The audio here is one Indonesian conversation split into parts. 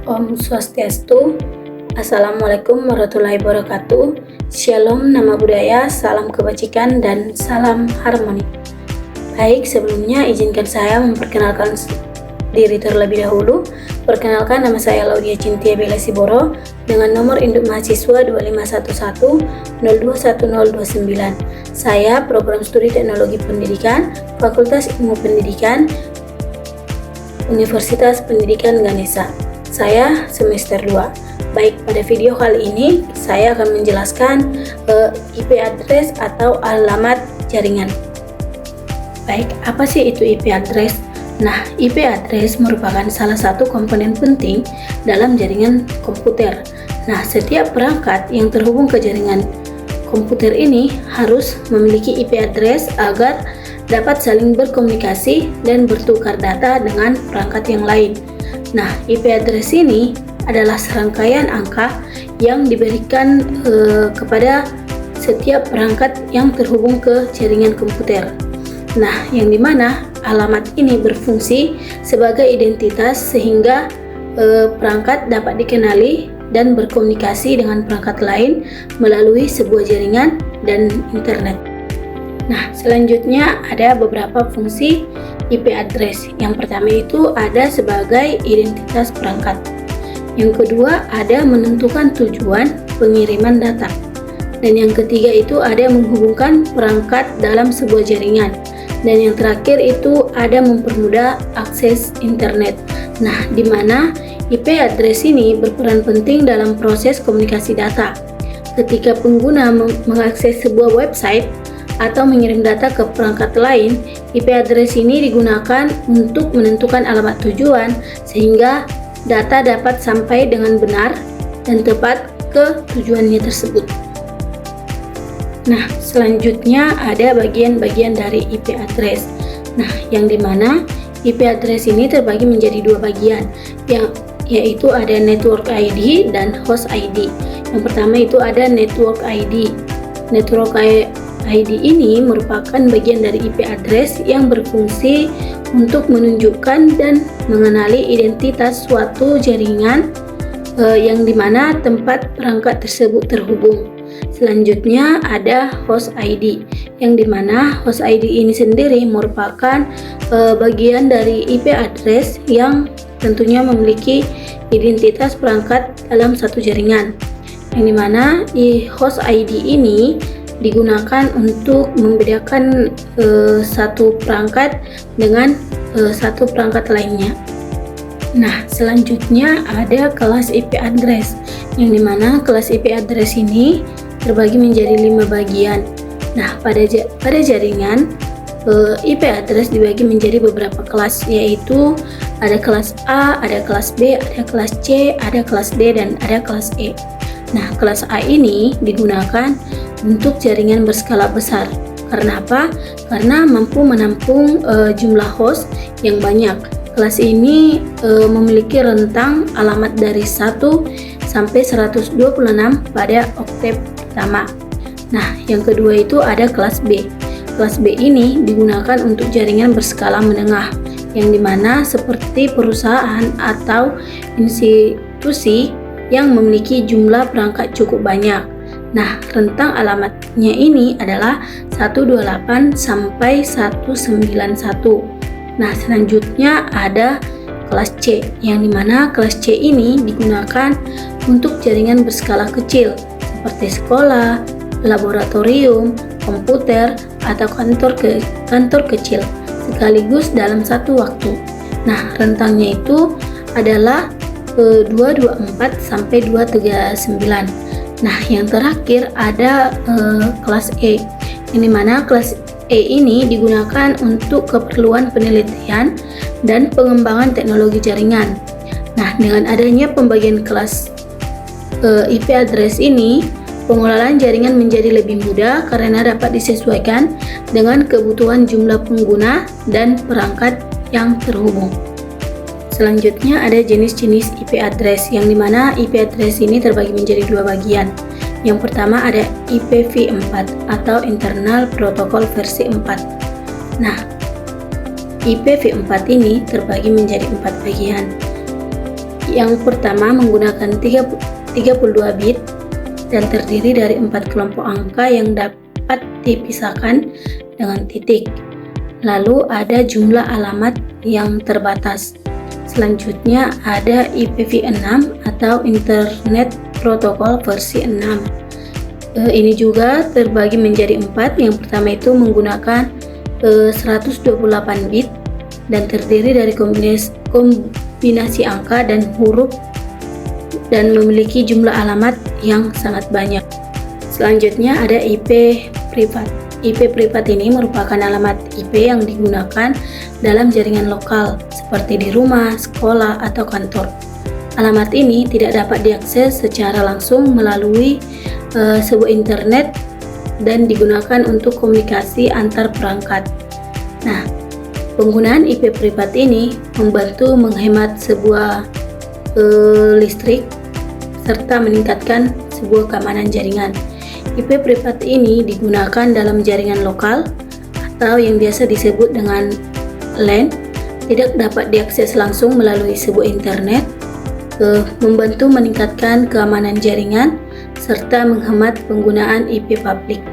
Om Swastiastu. Assalamualaikum warahmatullahi wabarakatuh. Shalom, nama budaya, salam kebajikan, dan salam harmoni. Baik, sebelumnya izinkan saya memperkenalkan diri terlebih dahulu. Perkenalkan, nama saya Laudia Cintia Bella Siboro dengan nomor induk mahasiswa 2511-021029. Saya program studi teknologi pendidikan, Fakultas Ilmu Pendidikan, Universitas Pendidikan Ganesha. Saya semester 2. Baik, pada video kali ini saya akan menjelaskan IP address atau alamat jaringan. Baik, apa sih itu IP address? Nah, IP address merupakan salah satu komponen penting dalam jaringan komputer. Nah, setiap perangkat yang terhubung ke jaringan komputer ini harus memiliki IP address agar dapat saling berkomunikasi dan bertukar data dengan perangkat yang lain. Nah, IP address ini adalah serangkaian angka yang diberikan kepada setiap perangkat yang terhubung ke jaringan komputer. Nah, yang dimana alamat ini berfungsi sebagai identitas sehingga perangkat dapat dikenali dan berkomunikasi dengan perangkat lain melalui sebuah jaringan dan internet. Nah, selanjutnya ada beberapa fungsi IP address. Yang pertama itu ada sebagai identitas perangkat. Yang kedua ada menentukan tujuan pengiriman data. Dan yang ketiga itu ada menghubungkan perangkat dalam sebuah jaringan. Dan yang terakhir itu ada mempermudah akses internet. Nah, di mana IP address ini berperan penting dalam proses komunikasi data. Ketika pengguna mengakses sebuah website atau mengirim data ke perangkat lain, IP address ini digunakan untuk menentukan alamat tujuan sehingga data dapat sampai dengan benar dan tepat ke tujuannya tersebut. Nah, selanjutnya ada bagian-bagian dari IP address. Nah, yang dimana IP address ini terbagi menjadi dua bagian, yaitu ada network ID dan host ID. Yang pertama itu ada network ID. Network ID ini merupakan bagian dari IP address yang berfungsi untuk menunjukkan dan mengenali identitas suatu jaringan yang dimana tempat perangkat tersebut terhubung. Selanjutnya ada host ID, yang dimana host ID ini sendiri merupakan bagian dari IP address yang tentunya memiliki identitas perangkat dalam satu jaringan, yang dimana host ID ini digunakan untuk membedakan satu perangkat dengan satu perangkat lainnya. Nah, selanjutnya ada kelas IP address, yang dimana kelas IP address ini terbagi menjadi 5 bagian. Nah, pada jaringan IP address dibagi menjadi beberapa kelas, yaitu ada kelas A, ada kelas B, ada kelas C, ada kelas D, dan ada kelas E. Nah, kelas A ini digunakan untuk jaringan berskala besar. Karena apa? Karena mampu menampung jumlah host yang banyak. Kelas ini memiliki rentang alamat dari 1 sampai 126 pada oktav pertama. Nah, yang kedua itu ada kelas B. Kelas B ini digunakan untuk jaringan berskala menengah, yang dimana seperti perusahaan atau institusi yang memiliki jumlah perangkat cukup banyak. Nah, rentang alamatnya ini adalah 128 sampai 191. Nah, selanjutnya ada kelas C, yang dimana kelas C ini digunakan untuk jaringan berskala kecil seperti sekolah, laboratorium, komputer, atau kantor kecil sekaligus dalam satu waktu. Nah, rentangnya itu adalah 224 sampai 239. Nah, yang terakhir ada kelas E, yang dimana kelas E ini digunakan untuk keperluan penelitian dan pengembangan teknologi jaringan. Nah, dengan adanya pembagian kelas IP address ini, pengelolaan jaringan menjadi lebih mudah karena dapat disesuaikan dengan kebutuhan jumlah pengguna dan perangkat yang terhubung. Selanjutnya ada jenis-jenis IP address, yang dimana IP address ini terbagi menjadi dua bagian. Yang pertama ada IPv4 atau Internal Protocol versi 4. Nah, IPv4 ini terbagi menjadi 4 bagian, Yang pertama menggunakan 32 bit dan terdiri dari 4 kelompok angka yang dapat dipisahkan dengan titik. Lalu ada jumlah alamat yang terbatas. Selanjutnya ada IPv6 atau Internet Protocol versi 6. Ini juga terbagi menjadi 4. Yang pertama itu menggunakan 128 bit dan terdiri dari kombinasi angka dan huruf dan memiliki jumlah alamat yang sangat banyak. Selanjutnya ada IP privat. IP privat ini merupakan alamat IP yang digunakan dalam jaringan lokal seperti di rumah, sekolah, atau kantor. Alamat ini tidak dapat diakses secara langsung melalui sebuah internet dan digunakan untuk komunikasi antar perangkat. Nah, penggunaan IP privat ini membantu menghemat sebuah listrik serta meningkatkan sebuah keamanan jaringan. IP privat ini digunakan dalam jaringan lokal atau yang biasa disebut dengan LAN, tidak dapat diakses langsung melalui sebuah internet, membantu meningkatkan keamanan jaringan serta menghemat penggunaan IP publik.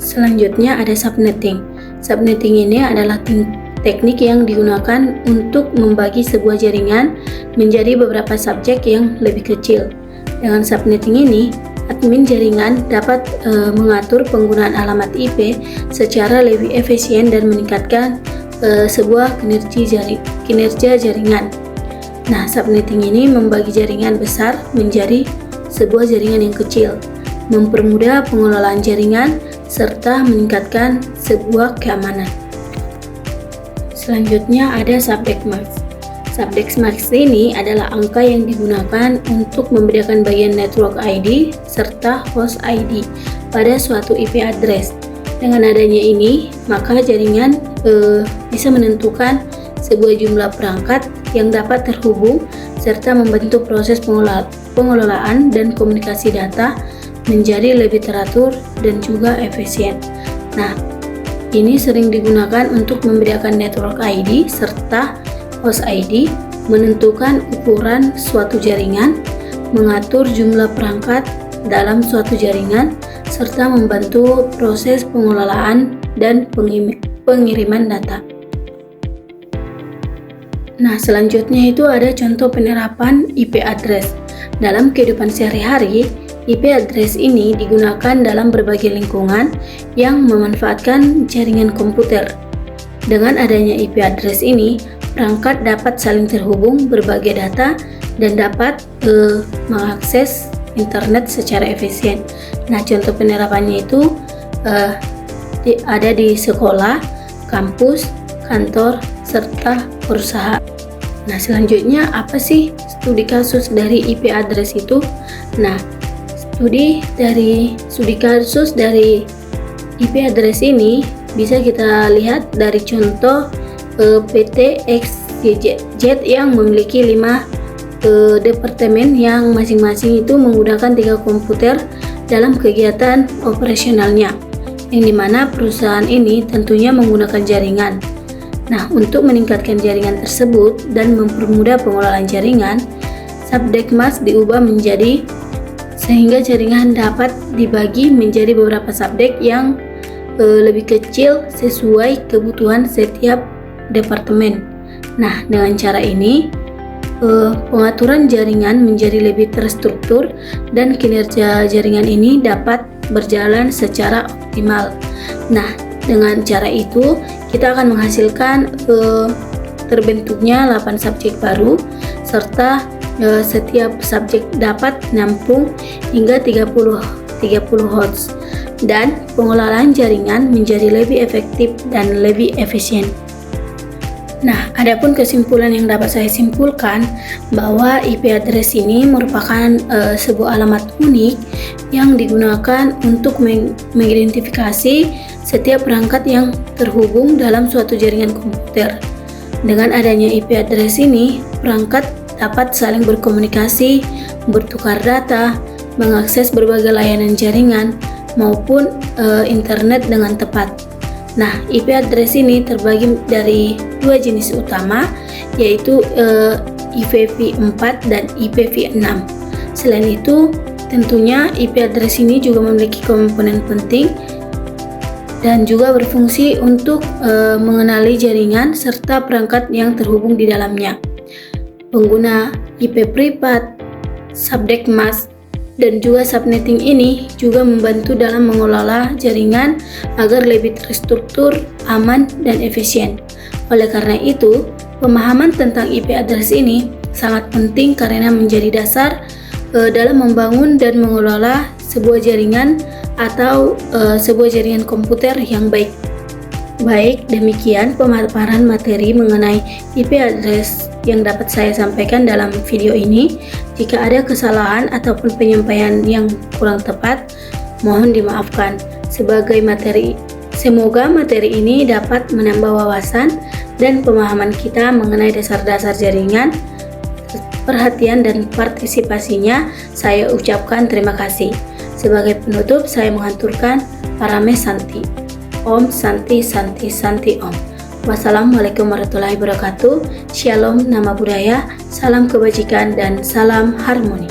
Selanjutnya ada subnetting. Subnetting ini adalah teknik yang digunakan untuk membagi sebuah jaringan menjadi beberapa subjek yang lebih kecil. Dengan subnetting ini, admin jaringan dapat mengatur penggunaan alamat IP secara lebih efisien dan meningkatkan sebuah kinerja jaringan. Nah, subnetting ini membagi jaringan besar menjadi sebuah jaringan yang kecil, mempermudah pengelolaan jaringan serta meningkatkan sebuah keamanan. Selanjutnya ada subnet mask. Subnet mask ini adalah angka yang digunakan untuk membedakan bagian network ID serta host ID pada suatu IP address. Dengan adanya ini, maka jaringan bisa menentukan sebuah jumlah perangkat yang dapat terhubung serta membantu proses pengelolaan dan komunikasi data menjadi lebih teratur dan juga efisien. Nah, ini sering digunakan untuk membedakan network ID serta host ID, menentukan ukuran suatu jaringan, mengatur jumlah perangkat dalam suatu jaringan, serta membantu proses pengelolaan dan pengiriman data. Nah, selanjutnya itu ada contoh penerapan IP address. Dalam kehidupan sehari-hari, IP address ini digunakan dalam berbagai lingkungan yang memanfaatkan jaringan komputer. Dengan adanya IP address ini, perangkat dapat saling terhubung berbagai data dan dapat mengakses internet secara efisien. Nah, contoh penerapannya itu ada di sekolah, kampus, kantor, serta perusahaan. Nah, selanjutnya apa sih studi kasus dari IP address itu? Nah, studi kasus dari IP address ini bisa kita lihat dari contoh PT XYZ yang memiliki 5 departemen yang masing-masing itu menggunakan 3 komputer dalam kegiatan operasionalnya, yang dimana perusahaan ini tentunya menggunakan jaringan. Nah, untuk meningkatkan jaringan tersebut dan mempermudah pengelolaan jaringan, subnet mask diubah menjadi sehingga jaringan dapat dibagi menjadi beberapa subnet yang lebih kecil sesuai kebutuhan setiap departemen. Nah, dengan cara ini pengaturan jaringan menjadi lebih terstruktur dan kinerja jaringan ini dapat berjalan secara optimal. Nah, dengan cara itu kita akan menghasilkan terbentuknya 8 subjek baru serta setiap subjek dapat menampung hingga 30 host dan pengelolaan jaringan menjadi lebih efektif dan lebih efisien. Nah, adapun kesimpulan yang dapat saya simpulkan bahwa IP address ini merupakan sebuah alamat unik yang digunakan untuk mengidentifikasi setiap perangkat yang terhubung dalam suatu jaringan komputer. Dengan adanya IP address ini, perangkat dapat saling berkomunikasi, bertukar data, mengakses berbagai layanan jaringan maupun internet dengan tepat. Nah, IP address ini terbagi dari 2 jenis utama, yaitu IPv4 dan IPv6. Selain itu, tentunya IP address ini juga memiliki komponen penting dan juga berfungsi untuk mengenali jaringan serta perangkat yang terhubung di dalamnya. Pengguna IP privat, subnet mask, dan juga subnetting ini juga membantu dalam mengelola jaringan agar lebih terstruktur, aman, dan efisien. Oleh karena itu, pemahaman tentang IP address ini sangat penting karena menjadi dasar dalam membangun dan mengelola sebuah jaringan atau sebuah jaringan komputer yang baik. Baik, demikian pemaparan materi mengenai IP address yang dapat saya sampaikan dalam video ini. Jika ada kesalahan ataupun penyampaian yang kurang tepat, mohon dimaafkan. Semoga materi ini dapat menambah wawasan dan pemahaman kita mengenai dasar-dasar jaringan. Perhatian dan partisipasinya saya ucapkan terima kasih. Sebagai penutup, saya mengaturkan Parame Santi. Om Santi Santi Santi Om. Wassalamualaikum warahmatullahi wabarakatuh. Shalom, nama budaya, salam kebajikan, dan salam harmoni.